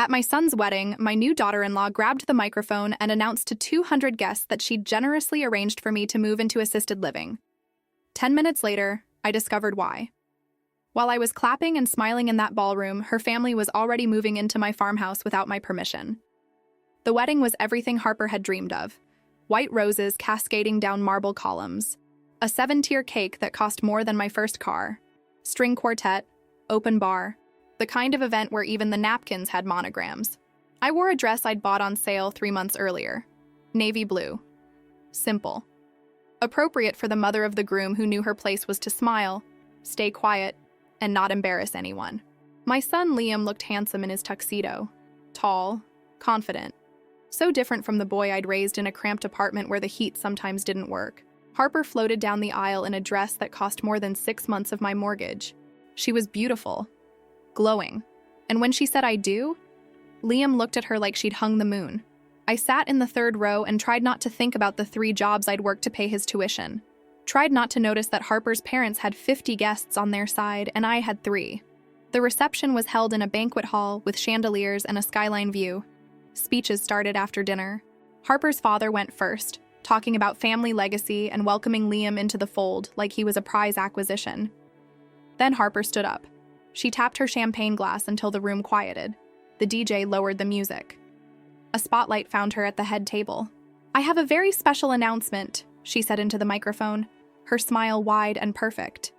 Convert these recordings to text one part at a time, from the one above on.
At my son's wedding, my new daughter-in-law grabbed the microphone and announced to 200 guests that she'd generously arranged for me to move into assisted living. 10 minutes later, I discovered why. While I was clapping and smiling in that ballroom, her family was already moving into my farmhouse without my permission. The wedding was everything Harper had dreamed of. White roses cascading down marble columns, a 7-tier cake that cost more than my first car, string quartet, open bar, the kind of event where even the napkins had monograms. I wore a dress I'd bought on sale 3 months earlier. Navy blue. Simple. Appropriate for the mother of the groom who knew her place was to smile, stay quiet, and not embarrass anyone. My son Liam looked handsome in his tuxedo. Tall, confident. So different from the boy I'd raised in a cramped apartment where the heat sometimes didn't work. Harper floated down the aisle in a dress that cost more than 6 months of my mortgage. She was beautiful, glowing. And when she said "I do," Liam looked at her like she'd hung the moon. I sat in the 3rd row and tried not to think about the 3 jobs I'd worked to pay his tuition. Tried not to notice that Harper's parents had 50 guests on their side and I had 3. The reception was held in a banquet hall with chandeliers and a skyline view. Speeches started after dinner. Harper's father went first, talking about family legacy and welcoming Liam into the fold like he was a prize acquisition. Then Harper stood up. She tapped her champagne glass until the room quieted. The DJ lowered the music. A spotlight found her at the head table. "I have a very special announcement," she said into the microphone, her smile wide and perfect.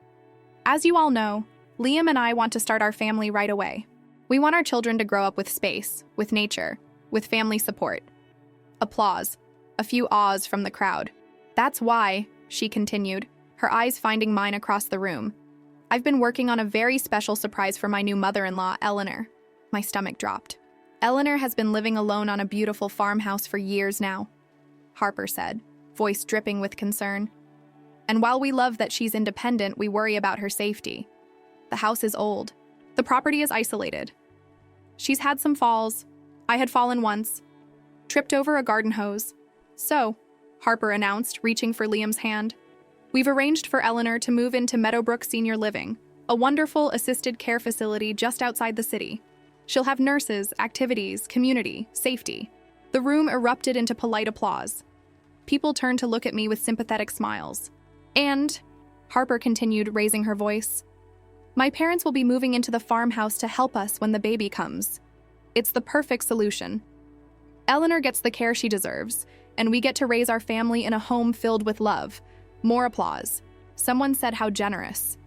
"As you all know, Liam and I want to start our family right away. We want our children to grow up with space, with nature, with family support." Applause. A few ahs from the crowd. "That's why," she continued, her eyes finding mine across the room, "I've been working on a very special surprise for my new mother-in-law, Eleanor." My stomach dropped. "Eleanor has been living alone on a beautiful farmhouse for years now," Harper said, voice dripping with concern. "And while we love that she's independent, we worry about her safety. The house is old. The property is isolated. She's had some falls. I had fallen once. Tripped over a garden hose. So," Harper announced, reaching for Liam's hand, "we've arranged for Eleanor to move into Meadowbrook Senior Living, a wonderful assisted care facility just outside the city. She'll have nurses, activities, community, safety." The room erupted into polite applause. People turned to look at me with sympathetic smiles. "And," Harper continued, raising her voice, "my parents will be moving into the farmhouse to help us when the baby comes. It's the perfect solution. Eleanor gets the care she deserves, and we get to raise our family in a home filled with love." More applause. Someone said, "How generous."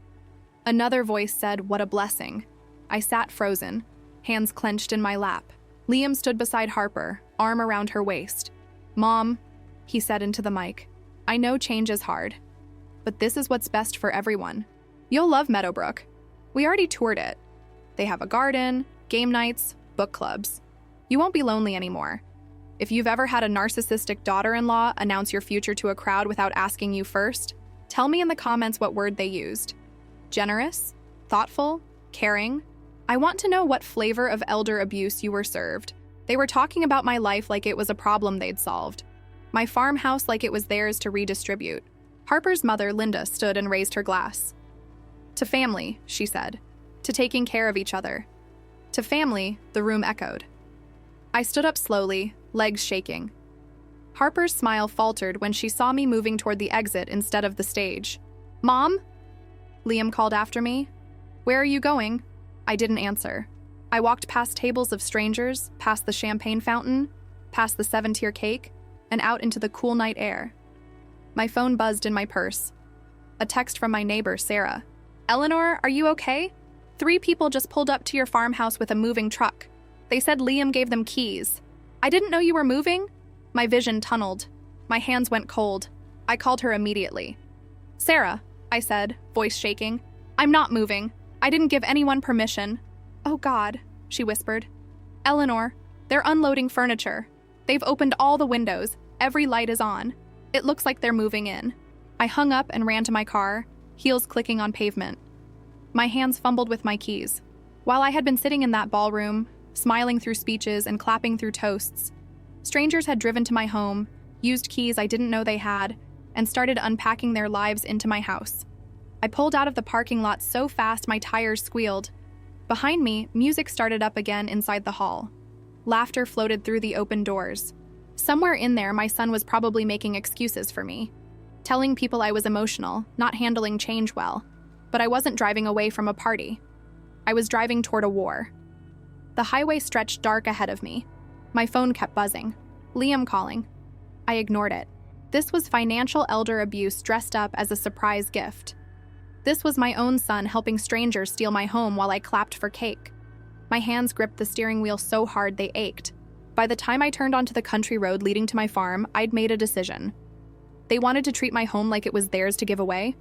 Another voice said, "What a blessing." I sat frozen, hands clenched in my lap. Liam stood beside Harper, arm around her waist. "Mom," he said into the mic, "I know change is hard, but this is what's best for everyone. You'll love Meadowbrook. We already toured it. They have a garden, game nights, book clubs. You won't be lonely anymore. If you've ever had a narcissistic daughter-in-law announce your future to a crowd without asking you first, tell me in the comments what word they used. Generous? Thoughtful? Caring? I want to know what flavor of elder abuse you were served. They were talking about my life like it was a problem they'd solved. My farmhouse like it was theirs to redistribute." Harper's mother, Linda, stood and raised her glass. "To family," she said. "To taking care of each other." "To family," the room echoed. I stood up slowly, legs shaking. Harper's smile faltered when she saw me moving toward the exit instead of the stage. "Mom?" Liam called after me. "Where are you going?" I didn't answer. I walked past tables of strangers, past the champagne fountain, past the 7-tier cake, and out into the cool night air. My phone buzzed in my purse. A text from my neighbor, Sarah. "Eleanor, are you okay? 3 people just pulled up to your farmhouse with a moving truck. They said Liam gave them keys. I didn't know you were moving." My vision tunneled. My hands went cold. I called her immediately. "Sarah," I said, voice shaking, "I'm not moving. I didn't give anyone permission." "Oh God," she whispered. "Eleanor, they're unloading furniture. They've opened all the windows. Every light is on. It looks like they're moving in." I hung up and ran to my car, heels clicking on pavement. My hands fumbled with my keys. While I had been sitting in that ballroom, smiling through speeches and clapping through toasts, strangers had driven to my home, used keys I didn't know they had, and started unpacking their lives into my house. I pulled out of the parking lot so fast my tires squealed. Behind me, music started up again inside the hall. Laughter floated through the open doors. Somewhere in there, my son was probably making excuses for me, telling people I was emotional, not handling change well. But I wasn't driving away from a party. I was driving toward a war. The highway stretched dark ahead of me. My phone kept buzzing. Liam calling. I ignored it. This was financial elder abuse dressed up as a surprise gift. This was my own son helping strangers steal my home while I clapped for cake. My hands gripped the steering wheel so hard they ached. By the time I turned onto the country road leading to my farm, I'd made a decision. They wanted to treat my home like it was theirs to give away.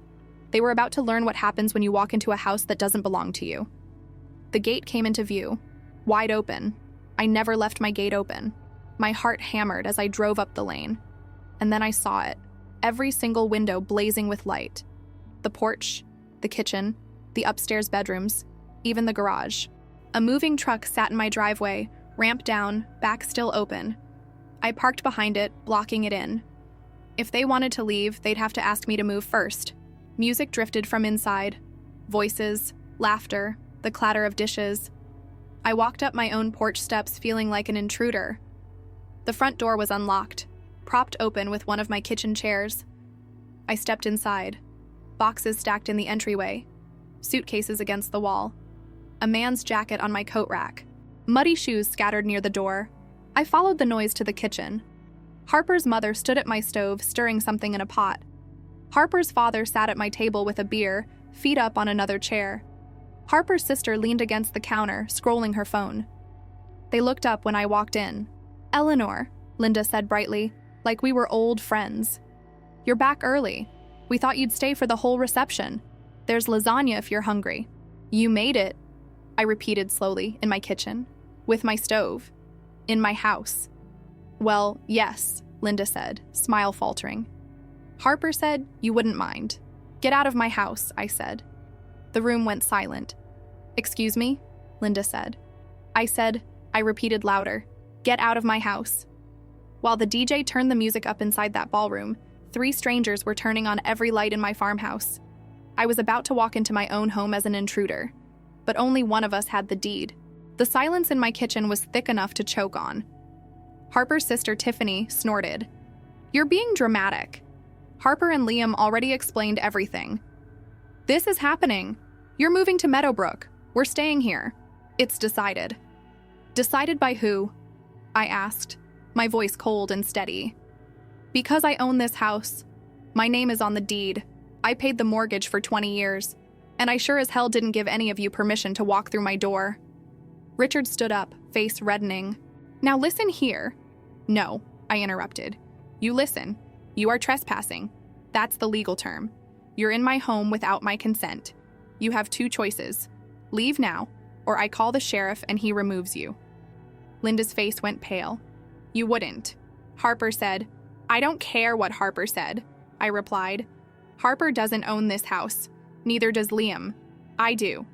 They were about to learn what happens when you walk into a house that doesn't belong to you. The gate came into view, wide open. I never left my gate open. My heart hammered as I drove up the lane. And then I saw it, every single window blazing with light. The porch, the kitchen, the upstairs bedrooms, even the garage. A moving truck sat in my driveway, ramp down, back still open. I parked behind it, blocking it in. If they wanted to leave, they'd have to ask me to move first. Music drifted from inside. Voices, laughter, the clatter of dishes. I walked up my own porch steps feeling like an intruder. The front door was unlocked, propped open with one of my kitchen chairs. I stepped inside. Boxes stacked in the entryway. Suitcases against the wall. A man's jacket on my coat rack. Muddy shoes scattered near the door. I followed the noise to the kitchen. Harper's mother stood at my stove, stirring something in a pot. Harper's father sat at my table with a beer, feet up on another chair. Harper's sister leaned against the counter, scrolling her phone. They looked up when I walked in. "Eleanor," Linda said brightly, like we were old friends. "You're back early. We thought you'd stay for the whole reception. There's lasagna if you're hungry." "You made it," I repeated slowly, in my kitchen, with my stove, in my house. "Well, yes," Linda said, smile faltering. "Harper said you wouldn't mind." "Get out of my house," I said. The room went silent. "Excuse me?" Linda said. I repeated louder, "Get out of my house." While the DJ turned the music up inside that ballroom, 3 strangers were turning on every light in my farmhouse. I was about to walk into my own home as an intruder, but only one of us had the deed. The silence in my kitchen was thick enough to choke on. Harper's sister, Tiffany, snorted. "You're being dramatic." Harper and Liam already explained everything. "This is happening. You're moving to Meadowbrook. We're staying here. It's decided." "Decided by who?" I asked, my voice cold and steady. "Because I own this house. My name is on the deed. I paid the mortgage for 20 years. And I sure as hell didn't give any of you permission to walk through my door." Richard stood up, face reddening. "Now listen here." "No," I interrupted. "You listen. You are trespassing. That's the legal term. You're in my home without my consent. You have 2 choices. Leave now, or I call the sheriff and he removes you." Linda's face went pale. "You wouldn't." Harper said. "I don't care what Harper said," I replied. "Harper doesn't own this house. Neither does Liam. I do.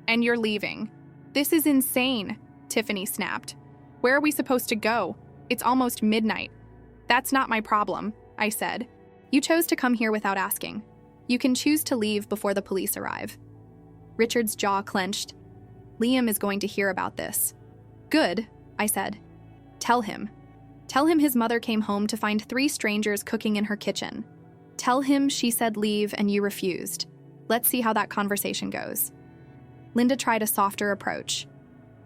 And you're leaving." "This is insane," Tiffany snapped. "Where are we supposed to go? It's almost midnight." "That's not my problem," I said. "You chose to come here without asking. You can choose to leave before the police arrive." Richard's jaw clenched. "Liam is going to hear about this." "Good," I said. "Tell him. Tell him his mother came home to find 3 strangers cooking in her kitchen. Tell him she said leave and you refused. Let's see how that conversation goes." Linda tried a softer approach.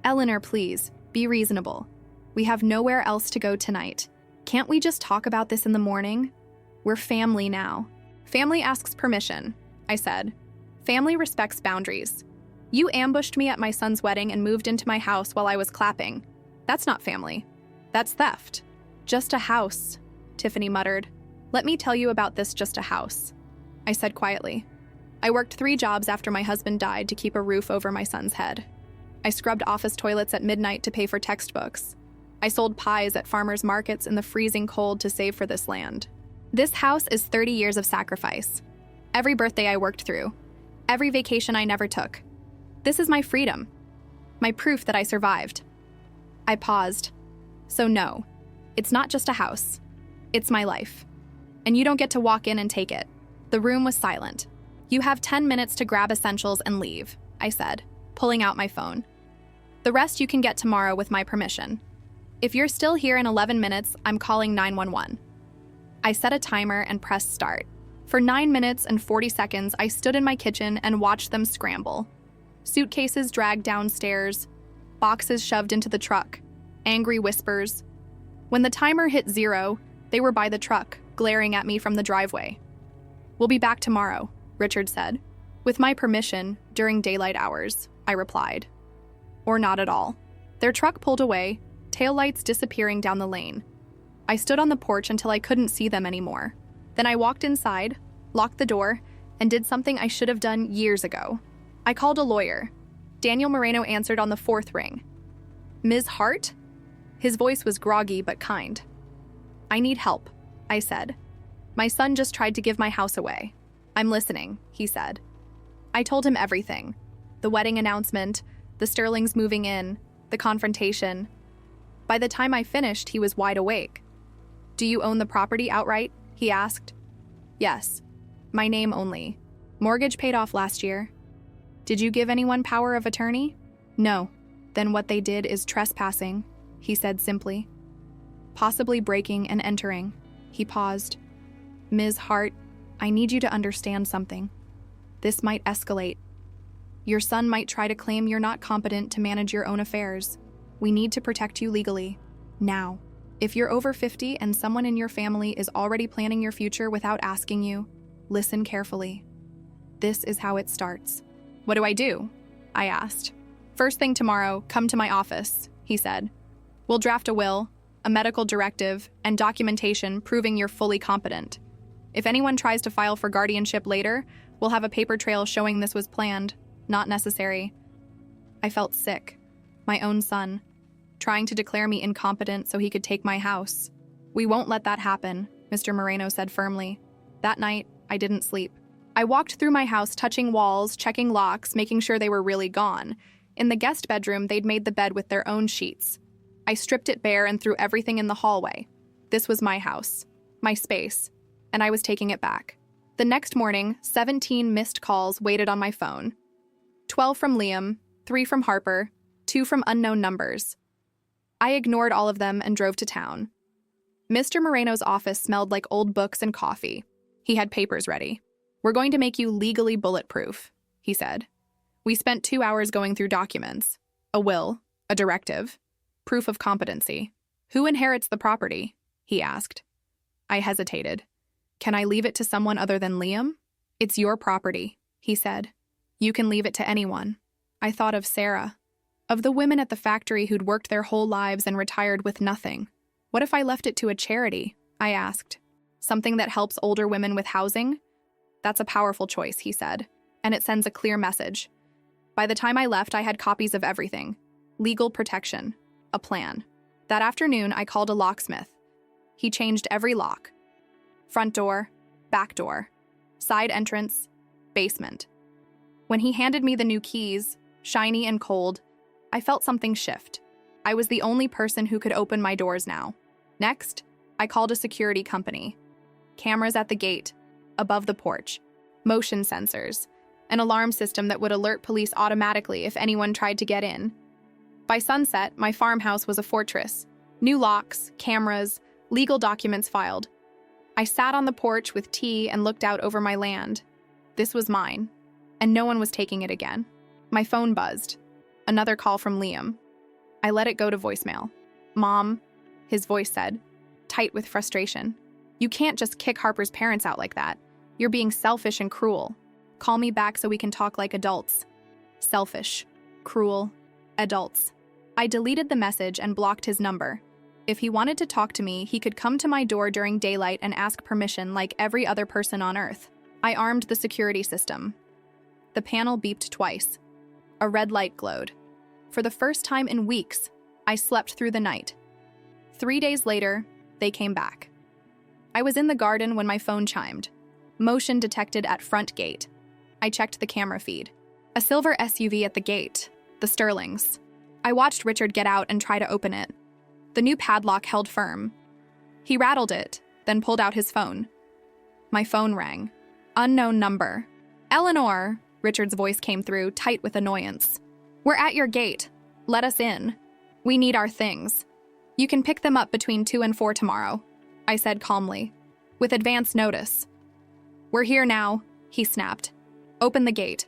"Eleanor, please, be reasonable. We have nowhere else to go tonight. Can't we just talk about this in the morning? We're family now." "Family asks permission," I said. "Family respects boundaries. You ambushed me at my son's wedding and moved into my house while I was clapping. That's not family. That's theft." "Just a house," Tiffany muttered. "Let me tell you about this just a house," I said quietly. I worked 3 jobs after my husband died to keep a roof over my son's head. I scrubbed office toilets at midnight to pay for textbooks. I sold pies at farmers' markets in the freezing cold to save for this land. This house is 30 years of sacrifice. Every birthday I worked through. Every vacation I never took. This is my freedom. My proof that I survived. I paused. "So no, it's not just a house. It's my life. And you don't get to walk in and take it." The room was silent. "You have 10 minutes to grab essentials and leave," I said, pulling out my phone. "The rest you can get tomorrow with my permission." If you're still here in 11 minutes, I'm calling 911. I set a timer and pressed start. For 9 minutes and 40 seconds, I stood in my kitchen and watched them scramble. Suitcases dragged downstairs, boxes shoved into the truck, angry whispers. When the timer hit 0, they were by the truck, glaring at me from the driveway. "We'll be back tomorrow," Richard said. "With my permission, during daylight hours," I replied. "Or not at all." Their truck pulled away, taillights disappearing down the lane. I stood on the porch until I couldn't see them anymore. Then I walked inside, locked the door, and did something I should have done years ago. I called a lawyer. Daniel Moreno answered on the 4th ring. "Ms. Hart?" His voice was groggy but kind. "I need help," I said. "My son just tried to give my house away." "I'm listening," he said. I told him everything. The wedding announcement, the Sterlings moving in, the confrontation. By the time I finished, he was wide awake. "Do you own the property outright?" he asked. "Yes. My name only. Mortgage paid off last year." "Did you give anyone power of attorney?" "No." "Then what they did is trespassing," he said simply. "Possibly breaking and entering." He paused. "Ms. Hart, I need you to understand something. This might escalate. Your son might try to claim you're not competent to manage your own affairs. We need to protect you legally. Now. If you're over 50 and someone in your family is already planning your future without asking you, listen carefully. This is how it starts." "What do I do?" I asked. "First thing tomorrow, come to my office," he said. "We'll draft a will, a medical directive, and documentation proving you're fully competent. If anyone tries to file for guardianship later, we'll have a paper trail showing this was planned, not necessary." I felt sick. My own son, trying to declare me incompetent so he could take my house. "We won't let that happen," Mr. Moreno said firmly. That night, I didn't sleep. I walked through my house, touching walls, checking locks, making sure they were really gone. In the guest bedroom, they'd made the bed with their own sheets. I stripped it bare and threw everything in the hallway. This was my house, my space, and I was taking it back. The next morning, 17 missed calls waited on my phone. 12 from Liam, 3 from Harper, 2 from unknown numbers. I ignored all of them and drove to town. Mr. Moreno's office smelled like old books and coffee. He had papers ready. "We're going to make you legally bulletproof," he said. We spent 2 hours going through documents. A will, a directive, proof of competency. "Who inherits the property?" he asked. I hesitated. "Can I leave it to someone other than Liam?" "It's your property," he said. "You can leave it to anyone." I thought of Sarah, of the women at the factory who'd worked their whole lives and retired with nothing. "What if I left it to a charity?" I asked. "Something that helps older women with housing?" "That's a powerful choice," he said, "and it sends a clear message." By the time I left, I had copies of everything. Legal protection, a plan. That afternoon, I called a locksmith. He changed every lock. Front door, back door, side entrance, basement. When he handed me the new keys, shiny and cold, I felt something shift. I was the only person who could open my doors now. Next, I called a security company. Cameras at the gate, above the porch, motion sensors, an alarm system that would alert police automatically if anyone tried to get in. By sunset, my farmhouse was a fortress. New locks, cameras, legal documents filed. I sat on the porch with tea and looked out over my land. This was mine, and no one was taking it again. My phone buzzed. Another call from Liam. I let it go to voicemail. "Mom," his voice said, tight with frustration. "You can't just kick Harper's parents out like that. You're being selfish and cruel. Call me back so we can talk like adults." Selfish, cruel, adults. I deleted the message and blocked his number. If he wanted to talk to me, he could come to my door during daylight and ask permission like every other person on Earth. I armed the security system. The panel beeped twice. A red light glowed. For the first time in weeks, I slept through the night. 3 days later, they came back. I was in the garden when my phone chimed. Motion detected at front gate. I checked the camera feed. A silver SUV at the gate. The Sterlings. I watched Richard get out and try to open it. The new padlock held firm. He rattled it, then pulled out his phone. My phone rang. Unknown number. "Eleanor," Richard's voice came through, tight with annoyance. "We're at your gate. Let us in. We need our things." You can pick them up between 2 and 4 tomorrow, I said calmly, with advance notice. We're here now, he snapped. Open the gate.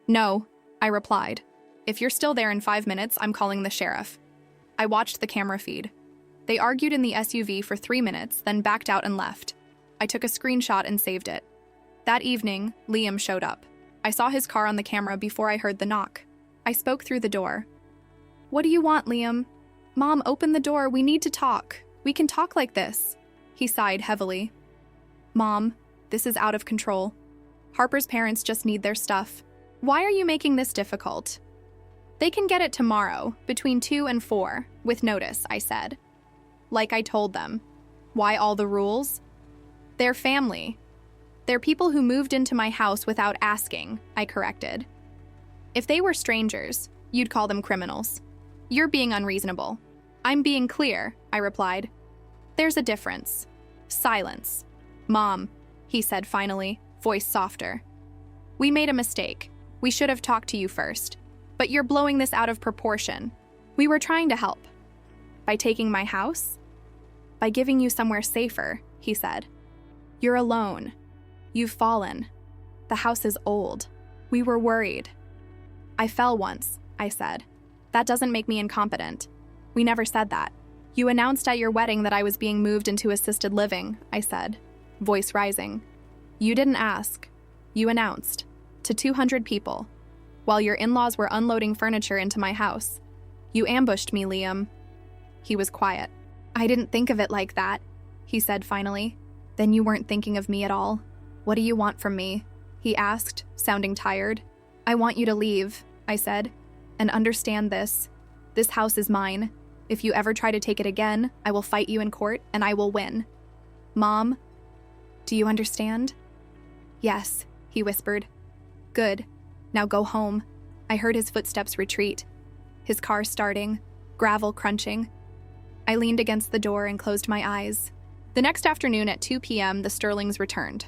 No, I replied. If you're still there in 5 minutes, I'm calling the sheriff. I watched the camera feed. They argued in the SUV for 3 minutes, then backed out and left. I took a screenshot and saved it. That evening, Liam showed up. I saw his car on the camera before I heard the knock. I spoke through the door. What do you want, Liam? Mom, open the door. We need to talk. We can talk like this. He sighed heavily. Mom, this is out of control. Harper's parents just need their stuff. Why are you making this difficult? They can get it tomorrow, between 2 and 4, with notice, I said. Like I told them. Why all the rules? They're family. They're people who moved into my house without asking, I corrected. If they were strangers, you'd call them criminals. You're being unreasonable. I'm being clear, I replied. There's a difference. Silence. Mom, he said finally, voice softer. We made a mistake. We should have talked to you first. But you're blowing this out of proportion. We were trying to help. By taking my house? By giving you somewhere safer, he said. You're alone. You've fallen. The house is old. We were worried. I fell once, I said. That doesn't make me incompetent. We never said that. You announced at your wedding that I was being moved into assisted living, I said, voice rising. You didn't ask. You announced. To 200 people. While your in-laws were unloading furniture into my house. You ambushed me, Liam. He was quiet. I didn't think of it like that, he said finally. Then you weren't thinking of me at all. What do you want from me? He asked, sounding tired. I want you to leave, I said. And understand this. This house is mine. If you ever try to take it again, I will fight you in court and I will win. Mom, do you understand? Yes, he whispered. Good. Now go home. I heard his footsteps retreat. His car starting, gravel crunching. I leaned against the door and closed my eyes. The next afternoon at 2 p.m., the Sterlings returned.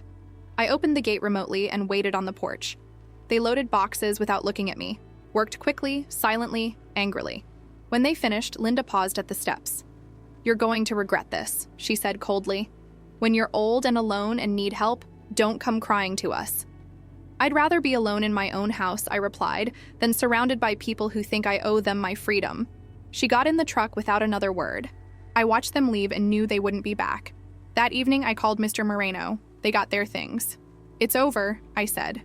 I opened the gate remotely and waited on the porch. They loaded boxes without looking at me, worked quickly, silently, angrily. When they finished, Linda paused at the steps. You're going to regret this, she said coldly. When you're old and alone and need help, don't come crying to us. I'd rather be alone in my own house, I replied, than surrounded by people who think I owe them my freedom. She got in the truck without another word. I watched them leave and knew they wouldn't be back. That evening, I called Mr. Moreno. They got their things. It's over, I said.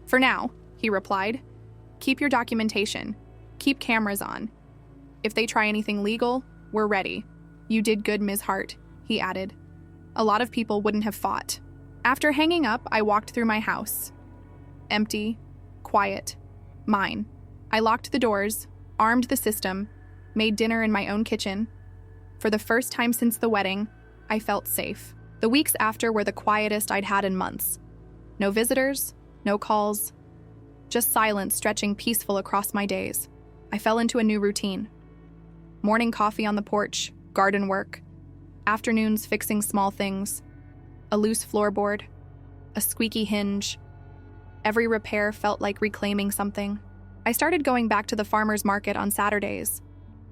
For now, he replied. Keep your documentation. Keep cameras on. If they try anything legal, we're ready. You did good, Ms. Hart, he added. A lot of people wouldn't have fought. After hanging up, I walked through my house. Empty, quiet, mine. I locked the doors, armed the system, made dinner in my own kitchen. For the first time since the wedding, I felt safe. The weeks after were the quietest I'd had in months. No visitors, no calls, just silence stretching peaceful across my days. I fell into a new routine. Morning coffee on the porch, garden work, afternoons fixing small things, a loose floorboard, a squeaky hinge. Every repair felt like reclaiming something. I started going back to the farmer's market on Saturdays.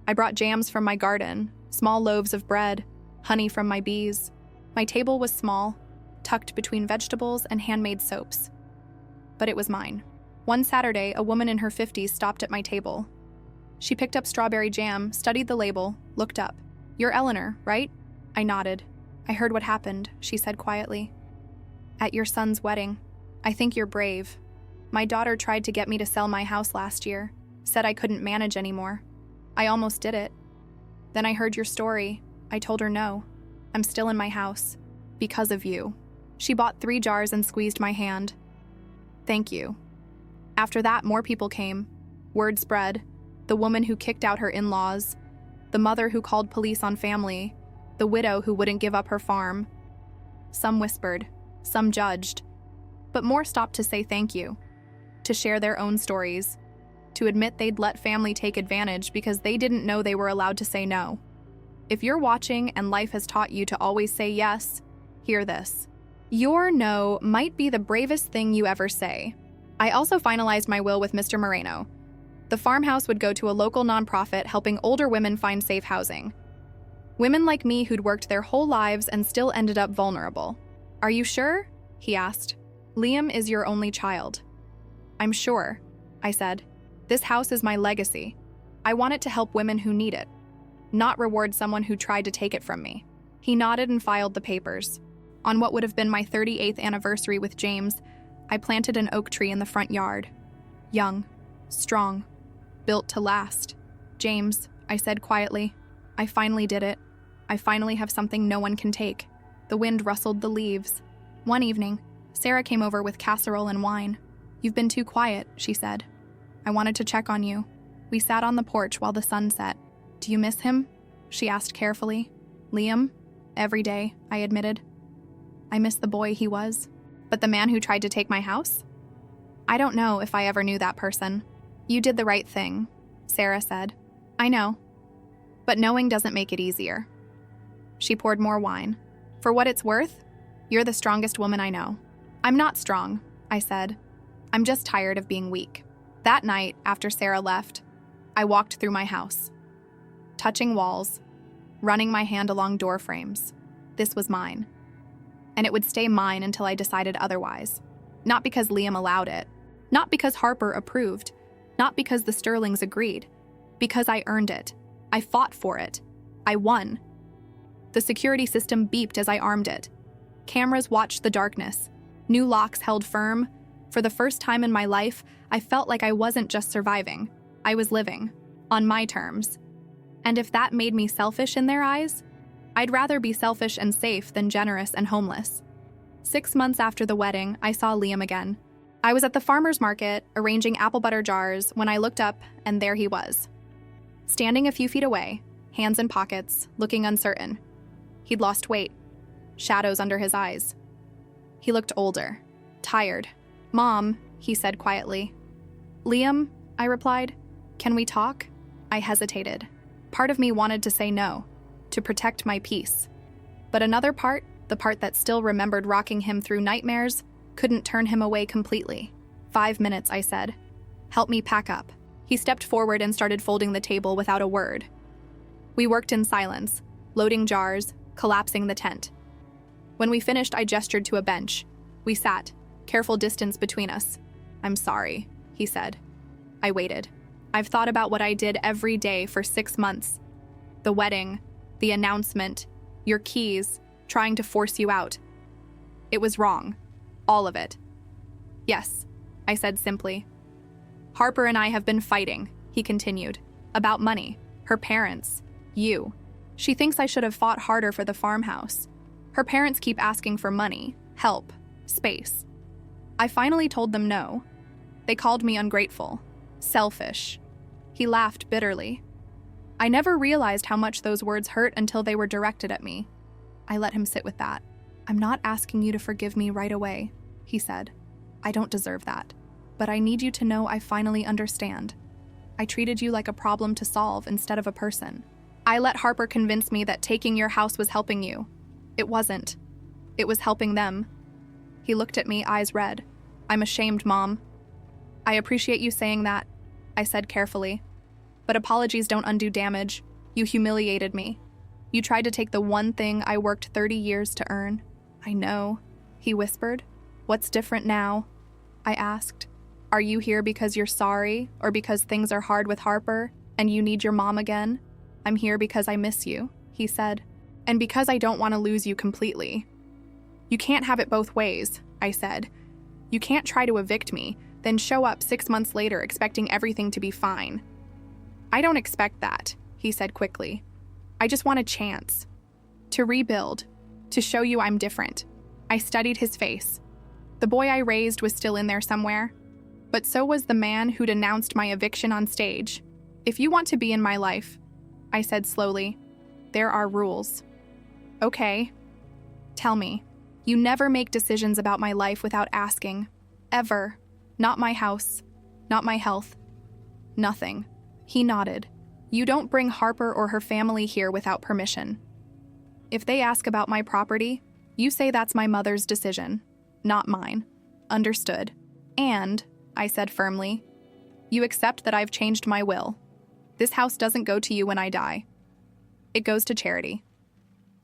I brought jams from my garden, small loaves of bread, honey from my bees. My table was small, tucked between vegetables and handmade soaps. But it was mine. One Saturday, a woman in her 50s stopped at my table. She picked up strawberry jam, studied the label, looked up. You're Eleanor, right? I nodded. I heard what happened, she said quietly. At your son's wedding. I think you're brave. My daughter tried to get me to sell my house last year, said I couldn't manage anymore. I almost did it. Then I heard your story. I told her no. I'm still in my house. Because of you. She bought 3 jars and squeezed my hand. Thank you. After that, more people came. Word spread. The woman who kicked out her in-laws. The mother who called police on family. The widow who wouldn't give up her farm. Some whispered. Some judged. But more stopped to say thank you. To share their own stories. To admit they'd let family take advantage because they didn't know they were allowed to say no. If you're watching and life has taught you to always say yes, hear this. Your no might be the bravest thing you ever say. I also finalized my will with Mr. Moreno. The farmhouse would go to a local nonprofit helping older women find safe housing. Women like me who'd worked their whole lives and still ended up vulnerable. Are you sure? He asked. Liam is your only child. I'm sure, I said. This house is my legacy. I want it to help women who need it, not reward someone who tried to take it from me. He nodded and filed the papers. On what would have been my 38th anniversary with James, I planted an oak tree in the front yard. Young, strong, built to last. James, I said quietly, I finally did it. I finally have something no one can take. The wind rustled the leaves. One evening, Sarah came over with casserole and wine. You've been too quiet, she said. I wanted to check on you. We sat on the porch while the sun set. Do you miss him? She asked carefully. Liam? Every day, I admitted. I miss the boy he was. But the man who tried to take my house? I don't know if I ever knew that person. You did the right thing, Sarah said. I know. But knowing doesn't make it easier. She poured more wine. For what it's worth, you're the strongest woman I know. I'm not strong, I said. I'm just tired of being weak. That night, after Sarah left, I walked through my house, touching walls, running my hand along door frames. This was mine. And it would stay mine until I decided otherwise. Not because Liam allowed it. Not because Harper approved. Not because the Sterlings agreed. Because I earned it. I fought for it. I won. The security system beeped as I armed it. Cameras watched the darkness. New locks held firm. For the first time in my life, I felt like I wasn't just surviving. I was living. On my terms. And if that made me selfish in their eyes, I'd rather be selfish and safe than generous and homeless. 6 months after the wedding, I saw Liam again. I was at the farmer's market, arranging apple butter jars, when I looked up, and there he was. Standing a few feet away, hands in pockets, looking uncertain. He'd lost weight, shadows under his eyes. He looked older, tired. Mom, he said quietly. Liam, I replied, can we talk? I hesitated. Part of me wanted to say no, to protect my peace. But another part, the part that still remembered rocking him through nightmares, couldn't turn him away completely. 5 minutes, I said. Help me pack up. He stepped forward and started folding the table without a word. We worked in silence, loading jars, collapsing the tent. When we finished, I gestured to a bench. We sat, careful distance between us. I'm sorry, he said. I waited. I've thought about what I did every day for 6 months. The wedding, the announcement, your keys, trying to force you out. It was wrong. All of it. Yes, I said simply. Harper and I have been fighting, he continued, about money, her parents, you. She thinks I should have fought harder for the farmhouse. Her parents keep asking for money, help, space. I finally told them no. They called me ungrateful, selfish. He laughed bitterly. I never realized how much those words hurt until they were directed at me. I let him sit with that. I'm not asking you to forgive me right away, he said. I don't deserve that. But I need you to know I finally understand. I treated you like a problem to solve instead of a person. I let Harper convince me that taking your house was helping you. It wasn't. It was helping them. He looked at me, eyes red. I'm ashamed, Mom. I appreciate you saying that, I said carefully. But apologies don't undo damage. You humiliated me. You tried to take the one thing I worked 30 years to earn. I know, he whispered. What's different now? I asked. Are you here because you're sorry, or because things are hard with Harper, and you need your mom again? I'm here because I miss you, he said, and because I don't want to lose you completely. You can't have it both ways, I said. You can't try to evict me, then show up 6 months later expecting everything to be fine. I don't expect that, he said quickly. I just want a chance. To rebuild. To show you I'm different. I studied his face. The boy I raised was still in there somewhere. But so was the man who'd announced my eviction on stage. If you want to be in my life, I said slowly, there are rules. Okay. Tell me. You never make decisions about my life without asking. Ever. Not my house. Not my health. Nothing. He nodded. You don't bring Harper or her family here without permission. If they ask about my property, you say that's my mother's decision, not mine. Understood. And, I said firmly, you accept that I've changed my will. This house doesn't go to you when I die. It goes to charity.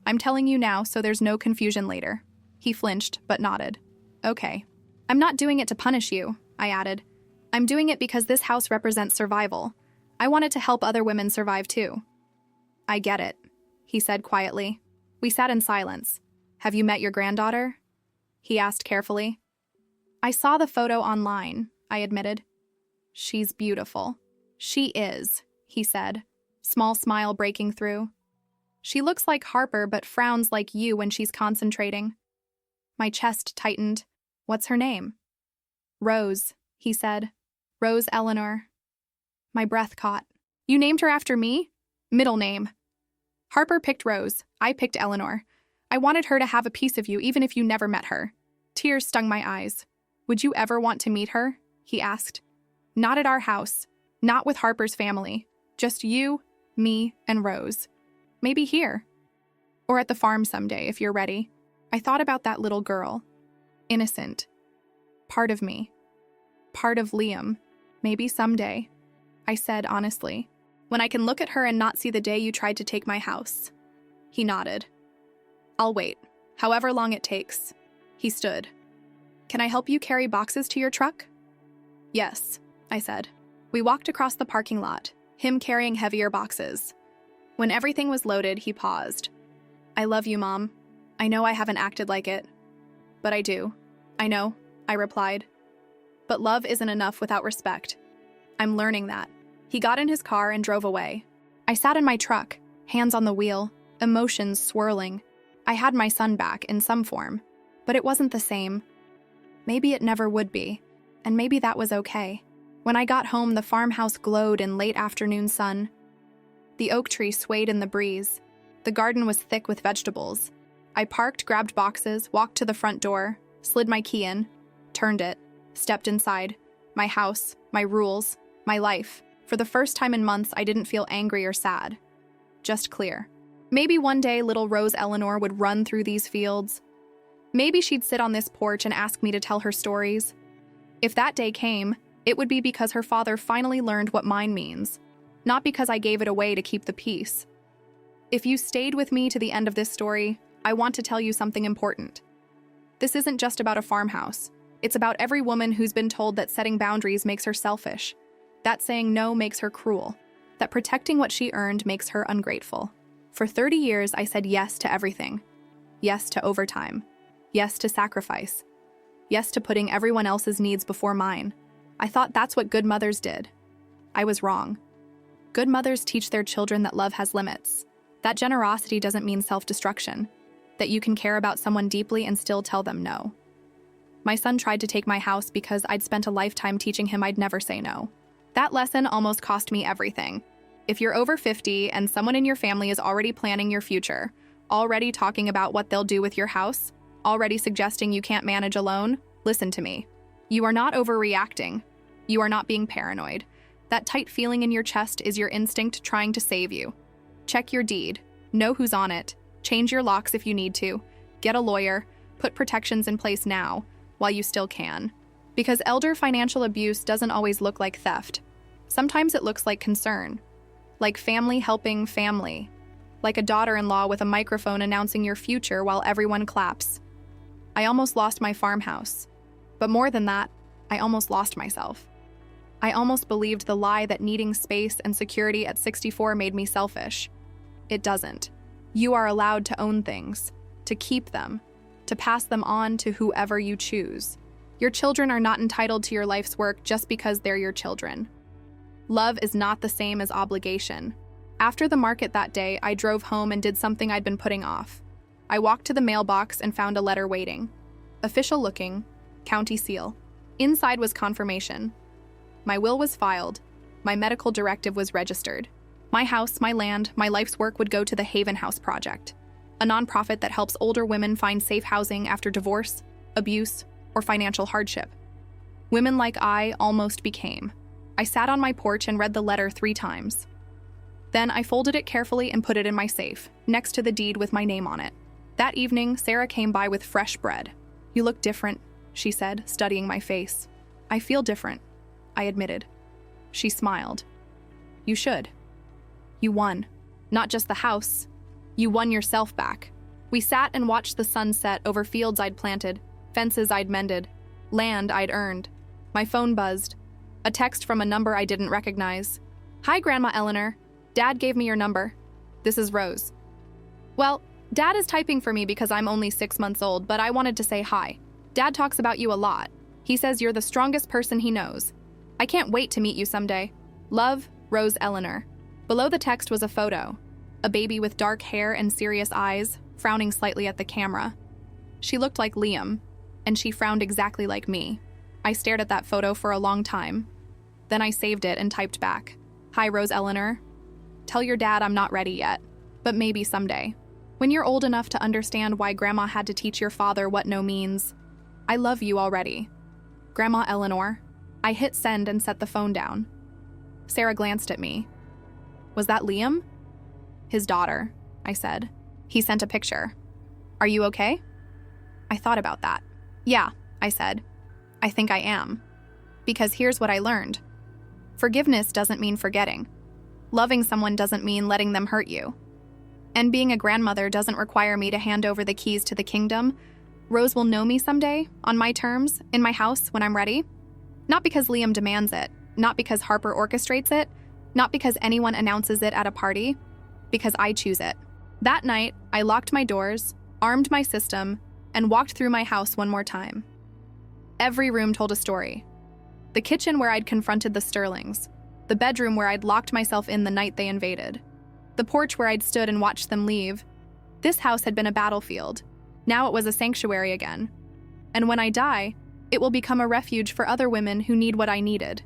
I'm telling you now so there's no confusion later. He flinched, but nodded. Okay. I'm not doing it to punish you, I added. I'm doing it because this house represents survival. I wanted to help other women survive too. I get it, he said quietly. We sat in silence. Have you met your granddaughter? He asked carefully. I saw the photo online, I admitted. She's beautiful. She is, he said, small smile breaking through. She looks like Harper but frowns like you when she's concentrating. My chest tightened. What's her name? Rose, he said. Rose Eleanor. My breath caught. You named her after me? Middle name. Harper picked Rose. I picked Eleanor. I wanted her to have a piece of you even if you never met her. Tears stung my eyes. Would you ever want to meet her? He asked. Not at our house. Not with Harper's family. Just you, me, and Rose. Maybe here. Or at the farm someday if you're ready. I thought about that little girl. Innocent. Part of me. Part of Liam. Maybe someday. I said honestly. When I can look at her and not see the day you tried to take my house. He nodded. I'll wait. However long it takes. He stood. Can I help you carry boxes to your truck? Yes, I said. We walked across the parking lot, him carrying heavier boxes. When everything was loaded, he paused. I love you, Mom. I know I haven't acted like it. But I do. I know, I replied. But love isn't enough without respect. I'm learning that. He got in his car and drove away. I sat in my truck, hands on the wheel, emotions swirling. I had my son back in some form, but it wasn't the same. Maybe it never would be, and maybe that was okay. When I got home, the farmhouse glowed in late afternoon sun. The oak tree swayed in the breeze. The garden was thick with vegetables. I parked, grabbed boxes, walked to the front door, slid my key in, turned it, stepped inside. My house, my rules, my life. For the first time in months, I didn't feel angry or sad. Just clear. Maybe one day little Rose Eleanor would run through these fields. Maybe she'd sit on this porch and ask me to tell her stories. If that day came, it would be because her father finally learned what mine means, not because I gave it away to keep the peace. If you stayed with me to the end of this story, I want to tell you something important. This isn't just about a farmhouse. It's about every woman who's been told that setting boundaries makes her selfish, that saying no makes her cruel, that protecting what she earned makes her ungrateful. For 30 years, I said yes to everything. Yes to overtime. Yes to sacrifice. Yes to putting everyone else's needs before mine. I thought that's what good mothers did. I was wrong. Good mothers teach their children that love has limits, that generosity doesn't mean self-destruction, that you can care about someone deeply and still tell them no. My son tried to take my house because I'd spent a lifetime teaching him I'd never say no. That lesson almost cost me everything. If you're over 50 and someone in your family is already planning your future, already talking about what they'll do with your house, already suggesting you can't manage alone, listen to me. You are not overreacting. You are not being paranoid. That tight feeling in your chest is your instinct trying to save you. Check your deed. Know who's on it. Change your locks if you need to. Get a lawyer. Put protections in place now, while you still can. Because elder financial abuse doesn't always look like theft. Sometimes it looks like concern. Like family helping family. Like a daughter-in-law with a microphone announcing your future while everyone claps. I almost lost my farmhouse. But more than that, I almost lost myself. I almost believed the lie that needing space and security at 64 made me selfish. It doesn't. You are allowed to own things, to keep them, to pass them on to whoever you choose. Your children are not entitled to your life's work just because they're your children. Love is not the same as obligation. After the market that day, I drove home and did something I'd been putting off. I walked to the mailbox and found a letter waiting. Official looking, county seal. Inside was confirmation. My will was filed. My medical directive was registered. My house, my land, my life's work would go to the Haven House Project, a nonprofit that helps older women find safe housing after divorce, abuse, or financial hardship. Women like I almost became. I sat on my porch and read the letter 3 times. Then I folded it carefully and put it in my safe, next to the deed with my name on it. That evening, Sarah came by with fresh bread. You look different, she said, studying my face. I feel different, I admitted. She smiled. You should. You won. Not just the house. You won yourself back. We sat and watched the sun set over fields I'd planted, fences I'd mended, land I'd earned. My phone buzzed. A text from a number I didn't recognize. "Hi, Grandma Eleanor. Dad gave me your number. This is Rose." Well, Dad is typing for me because I'm only 6 months old, but I wanted to say hi. Dad talks about you a lot. He says you're the strongest person he knows. I can't wait to meet you someday. Love, Rose Eleanor. Below the text was a photo. A baby with dark hair and serious eyes, frowning slightly at the camera. She looked like Liam, and she frowned exactly like me. I stared at that photo for a long time. Then I saved it and typed back. "Hi, Rose Eleanor. Tell your dad I'm not ready yet, but maybe someday. When you're old enough to understand why Grandma had to teach your father what no means. I love you already. Grandma Eleanor." I hit send and set the phone down. Sarah glanced at me. "Was that Liam?" "His daughter," I said. He sent a picture. "Are you okay?" I thought about that. "Yeah," I said. "I think I am. Because here's what I learned. Forgiveness doesn't mean forgetting. Loving someone doesn't mean letting them hurt you. And being a grandmother doesn't require me to hand over the keys to the kingdom. Rose will know me someday, on my terms, in my house when I'm ready. Not because Liam demands it, not because Harper orchestrates it, not because anyone announces it at a party, because I choose it." That night, I locked my doors, armed my system, and walked through my house one more time. Every room told a story. The kitchen where I'd confronted the Sterlings, the bedroom where I'd locked myself in the night they invaded, the porch where I'd stood and watched them leave. This house had been a battlefield. Now it was a sanctuary again. And when I die, it will become a refuge for other women who need what I needed.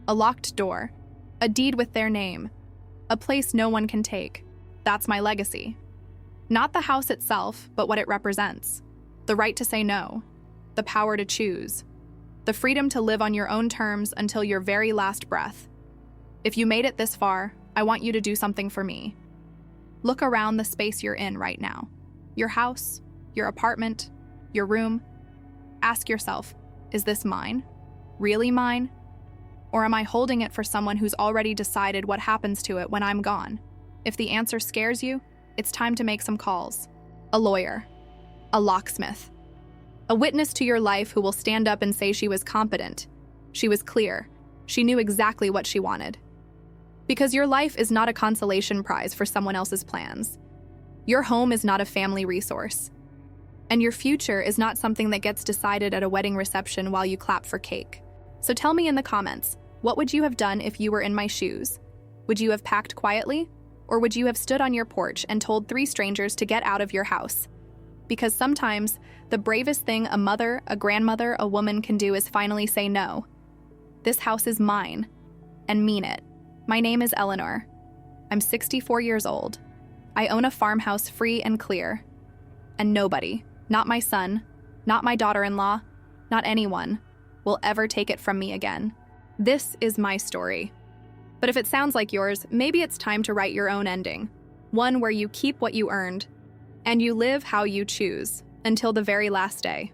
A locked door, a deed with their name, a place no one can take. That's my legacy. Not the house itself, but what it represents. The right to say no, the power to choose, the freedom to live on your own terms until your very last breath. If you made it this far, I want you to do something for me. Look around the space you're in right now. Your house, your apartment, your room. Ask yourself, is this mine? Really mine? Or am I holding it for someone who's already decided what happens to it when I'm gone? If the answer scares you, it's time to make some calls. A lawyer. A locksmith. A witness to your life who will stand up and say she was competent. She was clear. She knew exactly what she wanted. Because your life is not a consolation prize for someone else's plans. Your home is not a family resource. And your future is not something that gets decided at a wedding reception while you clap for cake. So tell me in the comments, what would you have done if you were in my shoes? Would you have packed quietly? Or would you have stood on your porch and told 3 strangers to get out of your house? Because sometimes, the bravest thing a mother, a grandmother, a woman can do is finally say no. This house is mine, and mean it. My name is Eleanor. I'm 64 years old. I own a farmhouse free and clear. And nobody, not my son, not my daughter-in-law, not anyone, will ever take it from me again. This is my story. But if it sounds like yours, maybe it's time to write your own ending. One where you keep what you earned, and you live how you choose, until the very last day.